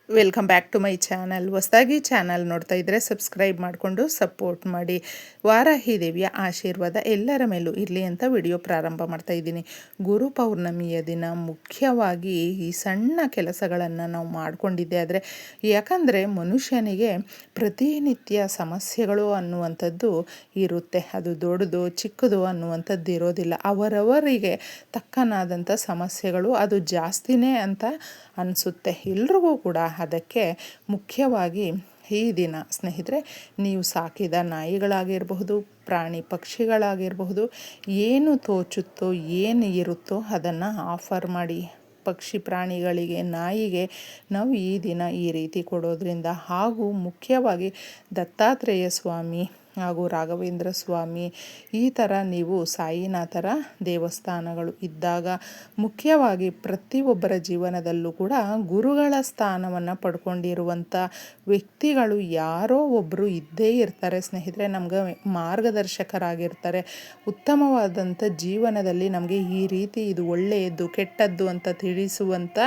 Welcome back to my channel. ಹೊಸದಾಗಿ channel ನೋಡ್ತಾ ಇದ್ದರೆ ಸಬ್ಸ್ಕ್ರೈಬ್ ಮಾಡಿಕೊಂಡು ಸಪೋರ್ಟ್ ಮಾಡಿ. ವಾರಾಹಿ ದೇವಿಯ ಆಶೀರ್ವಾದ ಎಲ್ಲರ ಮೇಲೂ ಇರಲಿ ಅಂತ ವಿಡಿಯೋ ಪ್ರಾರಂಭ ಮಾಡ್ತಾ ಇದ್ದೀನಿ. ಗುರು ಪೌರ್ಣಮಿಯ ದಿನ ಮುಖ್ಯವಾಗಿ ಈ ಸಣ್ಣ ಕೆಲಸಗಳನ್ನು ನಾವು ಮಾಡಿಕೊಂಡಿದ್ದೆ ಆದರೆ, ಯಾಕಂದರೆ ಮನುಷ್ಯನಿಗೆ ಪ್ರತಿನಿತ್ಯ ಸಮಸ್ಯೆಗಳು ಅನ್ನುವಂಥದ್ದು ಇರುತ್ತೆ. ಅದು ದೊಡ್ಡದು ಚಿಕ್ಕದು ಅನ್ನುವಂಥದ್ದು ಇರೋದಿಲ್ಲ. ಅವರವರಿಗೆ ತಕ್ಕನಾದಂಥ ಸಮಸ್ಯೆಗಳು ಅದು ಜಾಸ್ತಿನೇ ಅಂತ ಅನಿಸುತ್ತೆ ಎಲ್ರಿಗೂ ಕೂಡ. ಅದಕ್ಕೆ ಮುಖ್ಯವಾಗಿ ಈ ದಿನ ಸ್ನೇಹಿತರೆ, ನೀವು ಸಾಕಿದ ನಾಯಿಗಳಾಗಿರಬಹುದು, ಪ್ರಾಣಿ ಪಕ್ಷಿಗಳಾಗಿರಬಹುದು, ಏನು ತೋಚುತ್ತೋ ಏನು ಇರುತ್ತೋ ಅದನ್ನು ಆಫರ್ ಮಾಡಿ. ಪಕ್ಷಿ ಪ್ರಾಣಿಗಳಿಗೆ, ನಾಯಿಗೆ ನಾವು ಈ ದಿನ ಈ ರೀತಿ ಕೊಡೋದ್ರಿಂದ, ಹಾಗೂ ಮುಖ್ಯವಾಗಿ ದತ್ತಾತ್ರೇಯ ಸ್ವಾಮಿ ಹಾಗೂ ರಾಘವೇಂದ್ರ ಸ್ವಾಮಿ ಈ ಥರ ನೀವು ಸಾಯಿನಾಥರ ದೇವಸ್ಥಾನಗಳು ಇದ್ದಾಗ, ಮುಖ್ಯವಾಗಿ ಪ್ರತಿಯೊಬ್ಬರ ಜೀವನದಲ್ಲೂ ಕೂಡ ಗುರುಗಳ ಸ್ಥಾನವನ್ನು ಪಡ್ಕೊಂಡಿರುವಂಥ ವ್ಯಕ್ತಿಗಳು ಯಾರೋ ಒಬ್ಬರು ಇದ್ದೇ ಇರ್ತಾರೆ ಸ್ನೇಹಿತರೆ. ನಮ್ಗೆ ಮಾರ್ಗದರ್ಶಕರಾಗಿರ್ತಾರೆ. ಉತ್ತಮವಾದಂಥ ಜೀವನದಲ್ಲಿ ನಮಗೆ ಈ ರೀತಿ ಇದು ಒಳ್ಳೆಯದು ಕೆಟ್ಟದ್ದು ಅಂತ ತಿಳಿಸುವಂಥ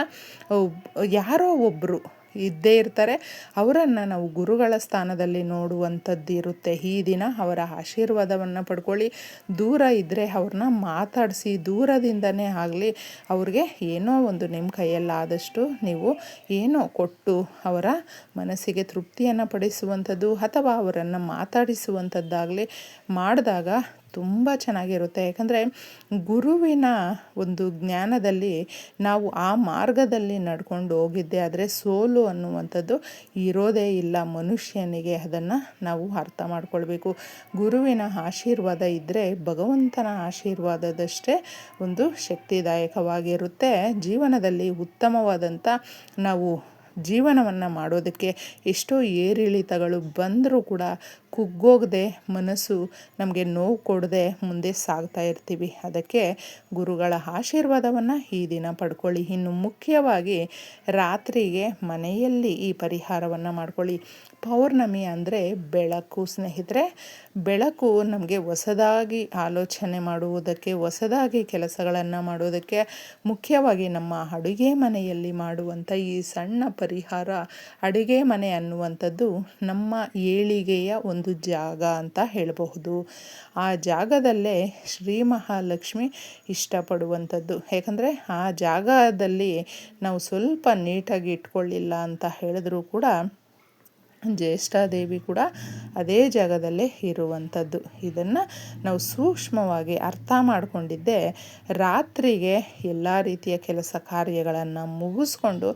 ಯಾರೋ ಒಬ್ಬರು ಇದ್ದೇ ಇರ್ತಾರೆ. ಅವರನ್ನು ನಾವು ಗುರುಗಳ ಸ್ಥಾನದಲ್ಲಿ ನೋಡುವಂಥದ್ದು ಇರುತ್ತೆ. ಈ ದಿನ ಅವರ ಆಶೀರ್ವಾದವನ್ನು ಪಡ್ಕೊಳ್ಳಿ. ದೂರ ಇದ್ದರೆ ಅವ್ರನ್ನ ಮಾತಾಡಿಸಿ, ದೂರದಿಂದನೇ ಆಗಲಿ ಅವ್ರಿಗೆ ಏನೋ ಒಂದು ನಿಮ್ಮ ಕೈಯಲ್ಲಾದಷ್ಟು ನೀವು ಏನೋ ಕೊಟ್ಟು ಅವರ ಮನಸ್ಸಿಗೆ ತೃಪ್ತಿಯನ್ನು ಪಡಿಸುವಂಥದ್ದು ಅಥವಾ ಅವರನ್ನು ಮಾತಾಡಿಸುವಂಥದ್ದಾಗಲಿ ಮಾಡಿದಾಗ ತುಂಬ ಚೆನ್ನಾಗಿರುತ್ತೆ. ಯಾಕಂದರೆ ಗುರುವಿನ ಒಂದು ಜ್ಞಾನದಲ್ಲಿ ನಾವು ಆ ಮಾರ್ಗದಲ್ಲಿ ನಡ್ಕೊಂಡು ಹೋಗಿದ್ದೆ ಆದರೆ ಸೋಲು ಅನ್ನುವಂಥದ್ದು ಇರೋದೇ ಇಲ್ಲ ಮನುಷ್ಯನಿಗೆ. ಅದನ್ನು ನಾವು ಅರ್ಥ ಮಾಡ್ಕೊಳ್ಬೇಕು. ಗುರುವಿನ ಆಶೀರ್ವಾದ ಇದ್ದರೆ ಭಗವಂತನ ಆಶೀರ್ವಾದದಷ್ಟೇ ಒಂದು ಶಕ್ತಿದಾಯಕವಾಗಿರುತ್ತೆ. ಜೀವನದಲ್ಲಿ ಉತ್ತಮವಾದಂಥ ನಾವು ಜೀವನವನ್ನು ಮಾಡೋದಕ್ಕೆ ಎಷ್ಟೋ ಏರಿಳಿತಗಳು ಬಂದರೂ ಕೂಡ ಕುಗ್ಗೋಗದೆ, ಮನಸ್ಸು ನಮಗೆ ನೋವು ಕೊಡದೆ ಮುಂದೆ ಸಾಗ್ತಾ ಇರ್ತೀವಿ. ಅದಕ್ಕೆ ಗುರುಗಳ ಆಶೀರ್ವಾದವನ್ನು ಈ ದಿನ ಪಡ್ಕೊಳ್ಳಿ. ಇನ್ನು ಮುಖ್ಯವಾಗಿ ರಾತ್ರಿಗೆ ಮನೆಯಲ್ಲಿ ಈ ಪರಿಹಾರವನ್ನು ಮಾಡ್ಕೊಳ್ಳಿ. ಪೌರ್ಣಮಿ ಅಂದರೆ ಬೆಳಕು ಸ್ನೇಹಿತರೆ. ಬೆಳಕು ನಮಗೆ ಹೊಸದಾಗಿ ಆಲೋಚನೆ ಮಾಡುವುದಕ್ಕೆ, ಹೊಸದಾಗಿ ಕೆಲಸಗಳನ್ನು ಮಾಡೋದಕ್ಕೆ, ಮುಖ್ಯವಾಗಿ ನಮ್ಮ ಅಡುಗೆ ಮನೆಯಲ್ಲಿ ಮಾಡುವಂಥ ಈ ಸಣ್ಣ ಪರಿಹಾರ. ಅಡುಗೆ ಮನೆ ಅನ್ನುವಂಥದ್ದು ನಮ್ಮ ಏಳಿಗೆಯ ಒಂದು ಜಾಗ ಅಂತ ಹೇಳಬಹುದು. ಆ ಜಾಗದಲ್ಲೇ ಶ್ರೀ ಮಹಾಲಕ್ಷ್ಮಿ ಇಷ್ಟಪಡುವಂಥದ್ದು. ಯಾಕಂದರೆ ಆ ಜಾಗದಲ್ಲಿ ನಾವು ಸ್ವಲ್ಪ ನೀಟಾಗಿ ಇಟ್ಕೊಳ್ಳಿಲ್ಲ ಅಂತ ಹೇಳಿದ್ರೂ ಕೂಡ ಜ್ಯೇಷ್ಠಾದೇವಿ ಕೂಡ ಅದೇ ಜಾಗದಲ್ಲೇ ಇರುವಂಥದ್ದು. ಇದನ್ನು ನಾವು ಸೂಕ್ಷ್ಮವಾಗಿ ಅರ್ಥ ಮಾಡಿಕೊಂಡಿದ್ದೆ ರಾತ್ರಿಗೆ ಎಲ್ಲ ರೀತಿಯ ಕೆಲಸ ಕಾರ್ಯಗಳನ್ನು ಮುಗಿಸ್ಕೊಂಡು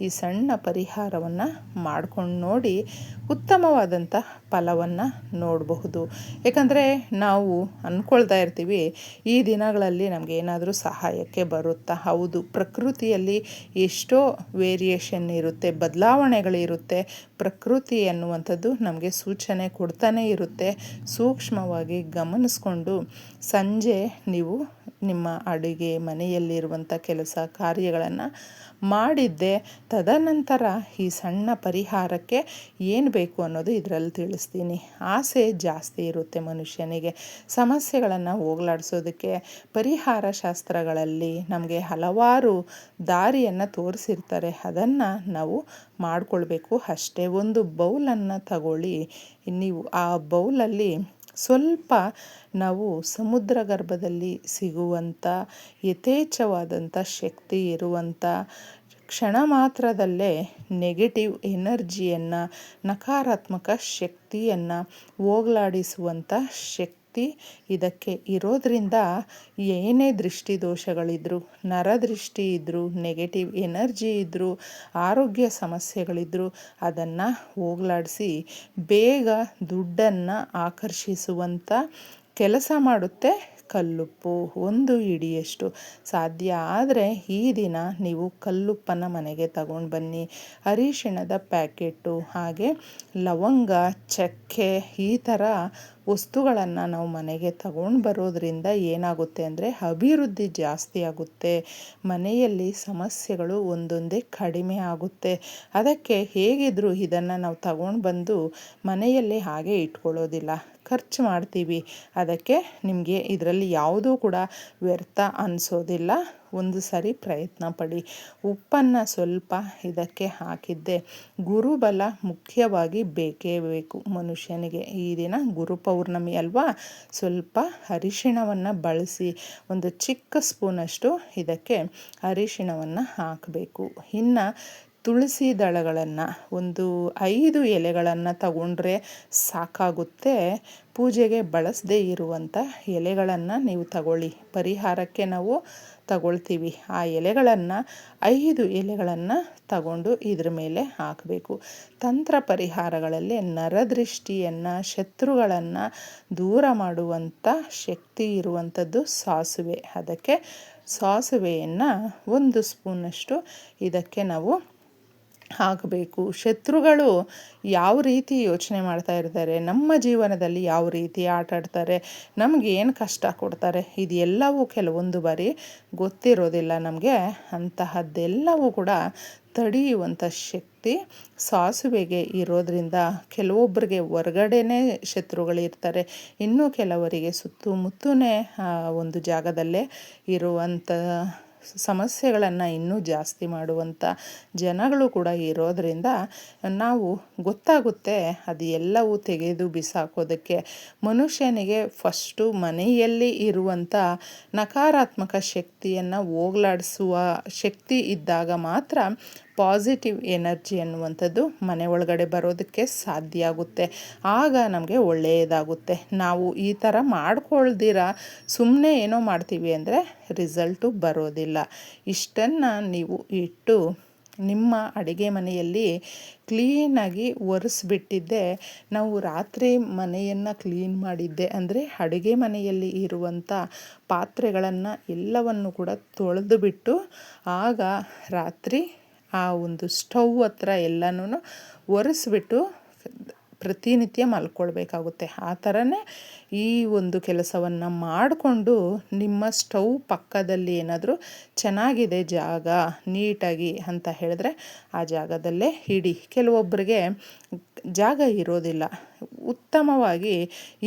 ಈ ಸಣ್ಣ ಪರಿಹಾರವನ್ನು ಮಾಡ್ಕೊಂಡು ನೋಡಿ ಉತ್ತಮವಾದಂಥ ಫಲವನ್ನು ನೋಡಬಹುದು. ಯಾಕಂದರೆ ನಾವು ಅಂದ್ಕೊಳ್ತಾ ಇರ್ತೀವಿ ಈ ದಿನಗಳಲ್ಲಿ ನಮಗೇನಾದರೂ ಸಹಾಯಕ್ಕೆ ಬರುತ್ತಾ. ಹೌದು, ಪ್ರಕೃತಿಯಲ್ಲಿ ಎಷ್ಟೋ ವೇರಿಯೇಷನ್ ಇರುತ್ತೆ, ಬದಲಾವಣೆಗಳಿರುತ್ತೆ. ಪ್ರಕೃತಿ ಅನ್ನುವಂಥದ್ದು ನಮಗೆ ಸೂಚನೆ ಕೊಡ್ತಾನೆ ಇರುತ್ತೆ. ಸೂಕ್ಷ್ಮವಾಗಿ ಗಮನಿಸ್ಕೊಂಡು ಸಂಜೆ ನೀವು ನಿಮ್ಮ ಅಡುಗೆ ಮನೆಯಲ್ಲಿರುವಂಥ ಕೆಲಸ ಕಾರ್ಯಗಳನ್ನು ಮಾಡಿದ್ದೆ. ತದನಂತರ ಈ ಸಣ್ಣ ಪರಿಹಾರಕ್ಕೆ ಏನು ಬೇಕು ಅನ್ನೋದು ಇದರಲ್ಲಿ ತಿಳಿಸ್ತೀನಿ. ಆಸೆ ಜಾಸ್ತಿ ಇರುತ್ತೆ ಮನುಷ್ಯನಿಗೆ. ಸಮಸ್ಯೆಗಳನ್ನು ಹೋಗಲಾಡಿಸೋದಕ್ಕೆ ಪರಿಹಾರ ಶಾಸ್ತ್ರಗಳಲ್ಲಿ ನಮಗೆ ಹಲವಾರು ದಾರಿಯನ್ನು ತೋರಿಸಿರ್ತಾರೆ. ಅದನ್ನು ನಾವು ಮಾಡಿಕೊಳ್ಬೇಕು ಅಷ್ಟೇ. ಒಂದು ಬೌಲನ್ನು ತಗೊಳ್ಳಿ. ನೀವು ಆ ಬೌಲಲ್ಲಿ ಸ್ವಲ್ಪ ನಾವು ಸಮುದ್ರ ಗರ್ಭದಲ್ಲಿ ಸಿಗುವಂಥ ಯಥೇಚ್ಛವಾದಂಥ ಶಕ್ತಿ ಇರುವಂಥ, ಕ್ಷಣ ಮಾತ್ರದಲ್ಲೇ ನೆಗೆಟಿವ್ ಎನರ್ಜಿಯನ್ನು, ನಕಾರಾತ್ಮಕ ಶಕ್ತಿಯನ್ನು ಹೋಗಲಾಡಿಸುವಂಥ ಶಕ್ತಿ ಇದಕ್ಕೆ ಇರೋದ್ರಿಂದ ಏನೇ ದೃಷ್ಟಿ ದೋಷಗಳಿದ್ದರೂ, ನರದೃಷ್ಟಿ ಇದ್ದರೂ, ನೆಗೆಟಿವ್ ಎನರ್ಜಿ ಇದ್ದರೂ, ಆರೋಗ್ಯ ಸಮಸ್ಯೆಗಳಿದ್ದರೂ ಅದನ್ನು ಹೋಗಲಾಡಿಸಿ ಬೇಗ ದುಡ್ಡನ್ನು ಆಕರ್ಷಿಸುವಂಥ ಕೆಲಸ ಮಾಡುತ್ತೆ ಕಲ್ಲುಪ್ಪು. 1 ಹಿಡಿಯಷ್ಟು ಸಾಧ್ಯ ಆದರೆ ಈ ದಿನ ನೀವು ಕಲ್ಲುಪ್ಪನ್ನು ಮನೆಗೆ ತಗೊಂಡು ಬನ್ನಿ. ಅರಿಶಿಣದ ಪ್ಯಾಕೆಟು, ಹಾಗೆ ಲವಂಗ, ಚಕ್ಕೆ ಈ ಥರ ವಸ್ತುಗಳನ್ನು ನಾವು ಮನೆಗೆ ತಗೊಂಡು ಬರೋದ್ರಿಂದ ಏನಾಗುತ್ತೆ ಅಂದರೆ ಅಭಿವೃದ್ಧಿ ಜಾಸ್ತಿ ಆಗುತ್ತೆ. ಮನೆಯಲ್ಲಿ ಸಮಸ್ಯೆಗಳು ಒಂದೊಂದೇ ಕಡಿಮೆ ಆಗುತ್ತೆ. ಅದಕ್ಕೆ ಹೇಗಿದ್ದರೂ ಇದನ್ನು ನಾವು ತಗೊಂಡು ಬಂದು ಮನೆಯಲ್ಲಿ ಹಾಗೆ ಇಟ್ಕೊಳ್ಳೋದಿಲ್ಲ, ಖರ್ಚು ಮಾಡ್ತೀವಿ. ಅದಕ್ಕೆ ನಿಮಗೆ ಇದರಲ್ಲಿ ಯಾವುದೂ ಕೂಡ ವ್ಯರ್ಥ ಅನಿಸೋದಿಲ್ಲ. ಒಂದು ಸರಿ ಪ್ರಯತ್ನ ಪಡಿ. ಉಪ್ಪನ್ನು ಸ್ವಲ್ಪ ಇದಕ್ಕೆ ಹಾಕಿದ್ದೆ. ಗುರುಬಲ ಮುಖ್ಯವಾಗಿ ಬೇಕೇ ಬೇಕು ಮನುಷ್ಯನಿಗೆ. ಈ ದಿನ ಗುರು ಪೌರ್ಣಮಿ ಅಲ್ವಾ, ಸ್ವಲ್ಪ ಅರಿಶಿಣವನ್ನು ಬಳಸಿ ಒಂದು ಚಿಕ್ಕ ಸ್ಪೂನಷ್ಟು ಇದಕ್ಕೆ ಅರಿಶಿಣವನ್ನು ಹಾಕಬೇಕು. ಇನ್ನು ತುಳಸಿ ದಳಗಳನ್ನು ಒಂದು 5 ಎಲೆಗಳನ್ನು ತಗೊಂಡ್ರೆ ಸಾಕಾಗುತ್ತೆ. ಪೂಜೆಗೆ ಬಳಸದೇ ಇರುವಂಥ ಎಲೆಗಳನ್ನು ನೀವು ತಗೊಳ್ಳಿ. ಪರಿಹಾರಕ್ಕೆ ನಾವು ತಗೊಳ್ತೀವಿ. ಆ ಎಲೆಗಳನ್ನು 5 ಎಲೆಗಳನ್ನು ತಗೊಂಡು ಇದ್ರ ಮೇಲೆ ಹಾಕಬೇಕು. ತಂತ್ರ ಪರಿಹಾರಗಳಲ್ಲಿ ನರದೃಷ್ಟಿಯನ್ನು, ಶತ್ರುಗಳನ್ನು ದೂರ ಮಾಡುವಂಥ ಶಕ್ತಿ ಇರುವಂಥದ್ದು ಸಾಸುವೆ. ಅದಕ್ಕೆ ಸಾಸುವೆಯನ್ನು 1 ಸ್ಪೂನಷ್ಟು ಇದಕ್ಕೆ ನಾವು ಹಾಕಬೇಕು. ಶತ್ರುಗಳು ಯಾವ ರೀತಿ ಯೋಚನೆ ಮಾಡ್ತಾ ಇರ್ತಾರೆ, ನಮ್ಮ ಜೀವನದಲ್ಲಿ ಯಾವ ರೀತಿ ಆಟ ಆಡ್ತಾರೆ, ನಮಗೇನು ಕಷ್ಟ ಕೊಡ್ತಾರೆ, ಇದೆಲ್ಲವೂ ಕೆಲವೊಂದು ಬಾರಿ ಗೊತ್ತಿರೋದಿಲ್ಲ ನಮಗೆ. ಅಂತಹದ್ದೆಲ್ಲವೂ ಕೂಡ ತಡೆಯುವಂಥ ಶಕ್ತಿ ಸಾಸುವೆಗೆ ಇರೋದ್ರಿಂದ ಕೆಲವೊಬ್ಬರಿಗೆ ಹೊರಗಡೆನೇ ಶತ್ರುಗಳಿರ್ತಾರೆ, ಇನ್ನು ಕೆಲವರಿಗೆ ಸುತ್ತಮುತ್ತನೇ ಒಂದು ಜಾಗದಲ್ಲೇ ಇರುವಂಥ ಸಮಸ್ಯೆಗಳನ್ನು ಇನ್ನೂ ಜಾಸ್ತಿ ಮಾಡುವಂಥ ಜನಗಳು ಕೂಡ ಇರೋದರಿಂದ ನಾವು ಗೊತ್ತಾಗುತ್ತೆ ಅದು ಎಲ್ಲವೂ ತೆಗೆದು ಬಿಸಾಕೋದಕ್ಕೆ. ಮನುಷ್ಯನಿಗೆ ಫಸ್ಟು ಮನೆಯಲ್ಲಿ ಇರುವಂಥ ನಕಾರಾತ್ಮಕ ಶಕ್ತಿಯನ್ನು ಹೋಗಲಾಡಿಸುವ ಶಕ್ತಿ ಇದ್ದಾಗ ಮಾತ್ರ ಪಾಸಿಟಿವ್ ಎನರ್ಜಿ ಅನ್ನುವಂಥದ್ದು ಮನೆ ಒಳಗಡೆ ಬರೋದಕ್ಕೆ ಸಾಧ್ಯ ಆಗುತ್ತೆ. ಆಗ ನಮಗೆ ಒಳ್ಳೆಯದಾಗುತ್ತೆ. ನಾವು ಈ ಥರ ಮಾಡ್ಕೊಳ್ದಿರ ಸುಮ್ಮನೆ ಏನೋ ಮಾಡ್ತೀವಿ ಅಂದರೆ ರಿಸಲ್ಟು ಬರೋದಿಲ್ಲ. ಇಷ್ಟನ್ನು ನೀವು ಇಟ್ಟು ನಿಮ್ಮ ಅಡುಗೆ ಮನೆಯಲ್ಲಿ ಕ್ಲೀನಾಗಿ ಒರೆಸ್ಬಿಟ್ಟಿದ್ದೆ. ನಾವು ರಾತ್ರಿ ಮನೆಯನ್ನು ಕ್ಲೀನ್ ಮಾಡಿದ್ದೆ ಅಂದರೆ ಅಡುಗೆ ಮನೆಯಲ್ಲಿ ಇರುವಂಥ ಪಾತ್ರೆಗಳನ್ನು ಎಲ್ಲವನ್ನು ಕೂಡ ತೊಳೆದು ಬಿಟ್ಟು ಆಗ ರಾತ್ರಿ ಆ ಒಂದು ಸ್ಟವ್ ಹತ್ರ ಎಲ್ಲನೂ ಒರೆಸ್ಬಿಟ್ಟು ಪ್ರತಿನಿತ್ಯ ಮಲ್ಕೊಳ್ಬೇಕಾಗುತ್ತೆ. ಆ ಥರನೇ ಈ ಒಂದು ಕೆಲಸವನ್ನು ಮಾಡಿಕೊಂಡು ನಿಮ್ಮ ಸ್ಟವ್ ಪಕ್ಕದಲ್ಲಿ ಏನಾದರೂ ಚೆನ್ನಾಗಿದೆ ಜಾಗ ನೀಟಾಗಿ ಅಂತ ಹೇಳಿದ್ರೆ ಆ ಜಾಗದಲ್ಲೇ ಇಡಿ. ಕೆಲವೊಬ್ಬರಿಗೆ ಜಾಗ ಇರೋದಿಲ್ಲ. ಉತ್ತಮವಾಗಿ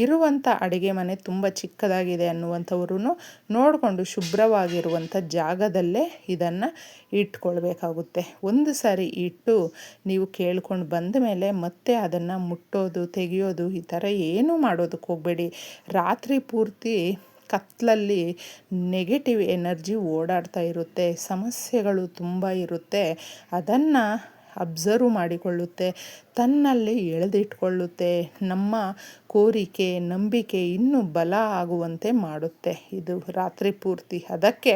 ಇರುವಂಥ ಅಡುಗೆ ಮನೆ ತುಂಬ ಚಿಕ್ಕದಾಗಿದೆ ಅನ್ನುವಂಥವ್ರು ನೋಡಿಕೊಂಡು ಶುಭ್ರವಾಗಿರುವಂಥ ಜಾಗದಲ್ಲೇ ಇದನ್ನು ಇಟ್ಕೊಳ್ಬೇಕಾಗುತ್ತೆ. ಒಂದು ಸಾರಿ ಇಟ್ಟು ನೀವು ಕೇಳ್ಕೊಂಡು ಬಂದ ಮೇಲೆ ಮತ್ತೆ ಅದನ್ನು ಮುಟ್ಟೋದು, ತೆಗೆಯೋದು ಈ ಥರ ಏನೂ ಮಾಡೋದಕ್ಕೆ ಹೋಗಬೇಡಿ. ರಾತ್ರಿ ಪೂರ್ತಿ ಕತ್ತಲಲ್ಲಿ ನೆಗೆಟಿವ್ ಎನರ್ಜಿ ಓಡಾಡ್ತಾ ಇರುತ್ತೆ, ಸಮಸ್ಯೆಗಳು ತುಂಬ ಇರುತ್ತೆ. ಅದನ್ನು ಅಬ್ಸರ್ವ್ ಮಾಡಿಕೊಳ್ಳುತ್ತೆ, ತನ್ನಲ್ಲಿ ಎಳೆದಿಟ್ಕೊಳ್ಳುತ್ತೆ. ನಮ್ಮ ಕೋರಿಕೆ, ನಂಬಿಕೆ ಇನ್ನೂ ಬಲ ಆಗುವಂತೆ ಮಾಡುತ್ತೆ ಇದು ರಾತ್ರಿ ಪೂರ್ತಿ. ಅದಕ್ಕೆ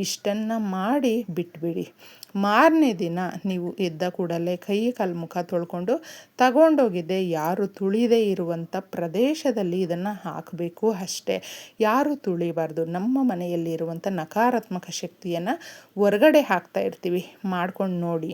ಇಷ್ಟನ್ನು ಮಾಡಿ ಬಿಟ್ಬಿಡಿ. ಮಾರನೇ ದಿನ ನೀವು ಎದ್ದ ಕೂಡಲೇ ಕೈ ಕಾಲು ಮುಖ ತೊಳ್ಕೊಂಡು ತಗೊಂಡೋಗಿದ್ದೆ ಯಾರು ತುಳಿದೇ ಇರುವಂಥ ಪ್ರದೇಶದಲ್ಲಿ ಇದನ್ನು ಹಾಕಬೇಕು ಅಷ್ಟೇ. ಯಾರು ತುಳಿಬಾರ್ದು. ನಮ್ಮ ಮನೆಯಲ್ಲಿ ಇರುವಂಥ ನಕಾರಾತ್ಮಕ ಶಕ್ತಿಯನ್ನು ಹೊರಗಡೆ ಹಾಕ್ತಾ ಇರ್ತೀವಿ. ಮಾಡ್ಕೊಂಡು ನೋಡಿ.